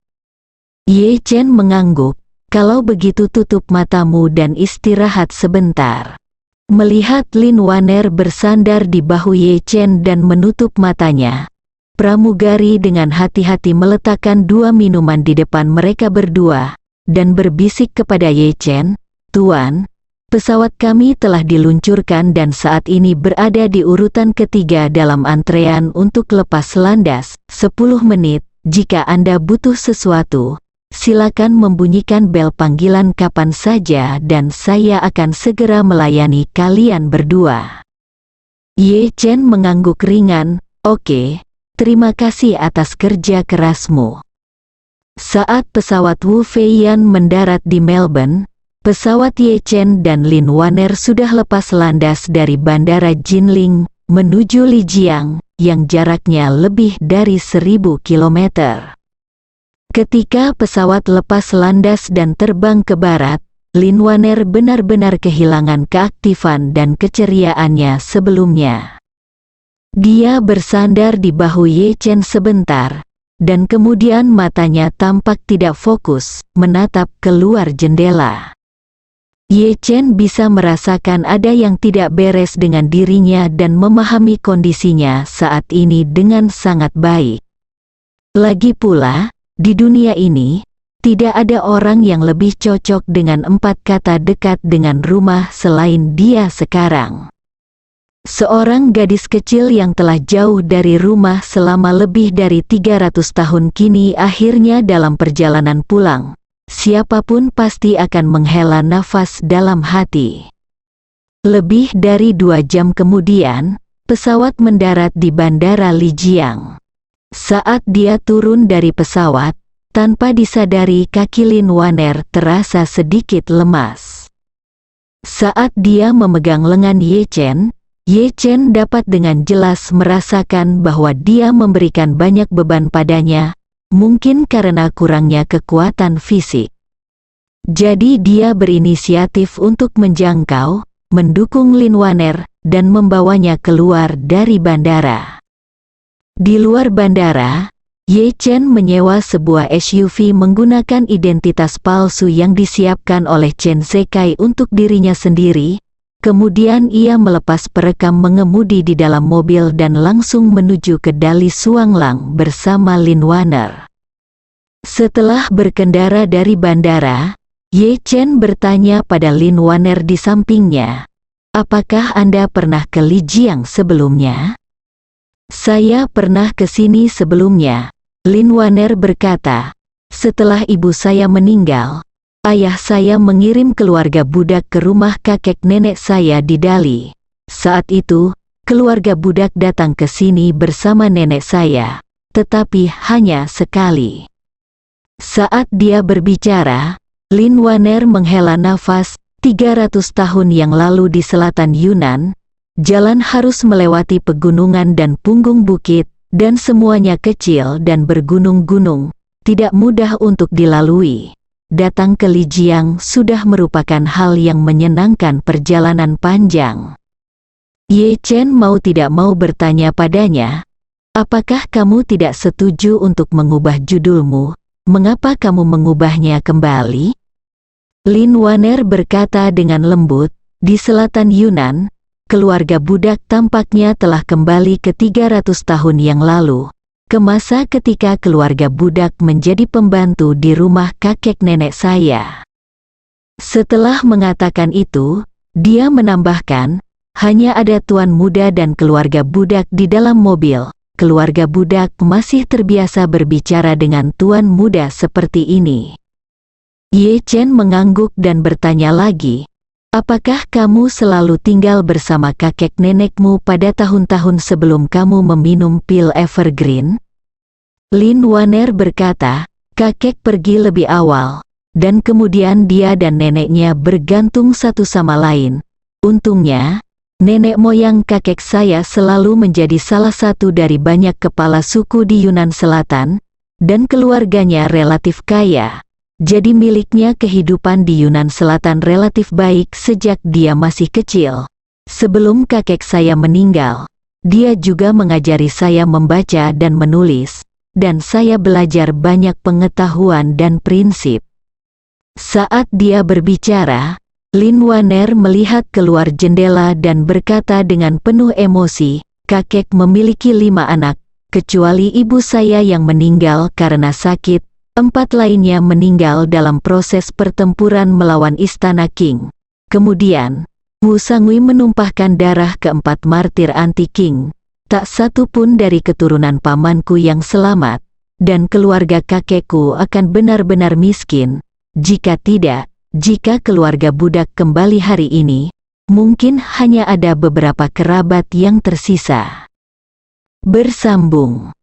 Ye Chen mengangguk, kalau begitu tutup matamu dan istirahat sebentar. Melihat Lin Waner bersandar di bahu Ye Chen dan menutup matanya, pramugari dengan hati-hati meletakkan 2 minuman di depan mereka berdua, dan berbisik kepada Ye Chen, Tuan, pesawat kami telah diluncurkan dan saat ini berada di urutan ketiga dalam antrean untuk lepas landas, 10 menit, jika Anda butuh sesuatu, silakan membunyikan bel panggilan kapan saja dan saya akan segera melayani kalian berdua. Ye Chen mengangguk ringan, oke, terima kasih atas kerja kerasmu. Saat pesawat Wu Feiyan mendarat di Melbourne, pesawat Ye Chen dan Lin Waner sudah lepas landas dari Bandara Jinling menuju Lijiang, yang jaraknya lebih dari 1000 kilometer. Ketika pesawat lepas landas dan terbang ke barat, Lin Waner benar-benar kehilangan keaktifan dan keceriaannya sebelumnya. Dia bersandar di bahu Ye Chen sebentar, dan kemudian matanya tampak tidak fokus, menatap keluar jendela. Ye Chen bisa merasakan ada yang tidak beres dengan dirinya dan memahami kondisinya saat ini dengan sangat baik. Lagi pula, di dunia ini, tidak ada orang yang lebih cocok dengan 4 kata dekat dengan rumah selain dia sekarang. Seorang gadis kecil yang telah jauh dari rumah selama lebih dari 300 tahun kini akhirnya dalam perjalanan pulang. Siapapun pasti akan menghela nafas dalam hati. Lebih dari 2 jam kemudian, pesawat mendarat di Bandara Lijiang. Saat dia turun dari pesawat, tanpa disadari kaki Lin Waner terasa sedikit lemas. Saat dia memegang lengan Ye Chen dapat dengan jelas merasakan bahwa dia memberikan banyak beban padanya, mungkin karena kurangnya kekuatan fisik. Jadi dia berinisiatif untuk menjangkau, mendukung Lin Waner, dan membawanya keluar dari bandara. Di luar bandara, Ye Chen menyewa sebuah SUV menggunakan identitas palsu yang disiapkan oleh Chen Zekai untuk dirinya sendiri. Kemudian ia melepas perekam mengemudi di dalam mobil dan langsung menuju ke Dali Suanglang bersama Lin Waner. Setelah berkendara dari bandara, Ye Chen bertanya pada Lin Waner di sampingnya, apakah Anda pernah ke Lijiang sebelumnya? Saya pernah ke sini sebelumnya, Lin Waner berkata. Setelah ibu saya meninggal, ayah saya mengirim keluarga budak ke rumah kakek nenek saya di Dali. Saat itu, keluarga budak datang ke sini bersama nenek saya, tetapi hanya sekali. Saat dia berbicara, Lin Waner menghela nafas. 300 tahun yang lalu di selatan Yunan, Jalan harus melewati pegunungan dan punggung bukit, dan semuanya kecil dan bergunung-gunung, tidak mudah untuk dilalui. Datang ke Lijiang sudah merupakan hal yang menyenangkan perjalanan panjang. Ye Chen mau tidak mau bertanya padanya, apakah kamu tidak setuju untuk mengubah judulmu? Mengapa kamu mengubahnya kembali? Lin Waner berkata dengan lembut, di selatan Yunan, keluarga budak tampaknya telah kembali ke 300 tahun yang lalu, ke masa ketika keluarga budak menjadi pembantu di rumah kakek nenek saya. Setelah mengatakan itu, dia menambahkan, hanya ada tuan muda dan keluarga budak di dalam mobil. Keluarga budak masih terbiasa berbicara dengan tuan muda seperti ini. Ye Chen mengangguk dan bertanya lagi, apakah kamu selalu tinggal bersama kakek nenekmu pada tahun-tahun sebelum kamu meminum pil Evergreen? Lin Waner berkata, kakek pergi lebih awal, dan kemudian dia dan neneknya bergantung satu sama lain. Untungnya, nenek moyang kakek saya selalu menjadi salah satu dari banyak kepala suku di Yunan Selatan, dan keluarganya relatif kaya. Jadi miliknya kehidupan di Yunan Selatan relatif baik sejak dia masih kecil. Sebelum kakek saya meninggal, dia juga mengajari saya membaca dan menulis, dan saya belajar banyak pengetahuan dan prinsip. Saat dia berbicara, Lin Waner melihat keluar jendela dan berkata dengan penuh emosi, kakek memiliki 5 anak, kecuali ibu saya yang meninggal karena sakit. 4 lainnya meninggal dalam proses pertempuran melawan Istana Qing. Kemudian, Wu Sangui menumpahkan darah ke 4 martir anti-Qing. Tak satu pun dari keturunan pamanku yang selamat, dan keluarga kakekku akan benar-benar miskin. Jika keluarga budak kembali hari ini, mungkin hanya ada beberapa kerabat yang tersisa. Bersambung.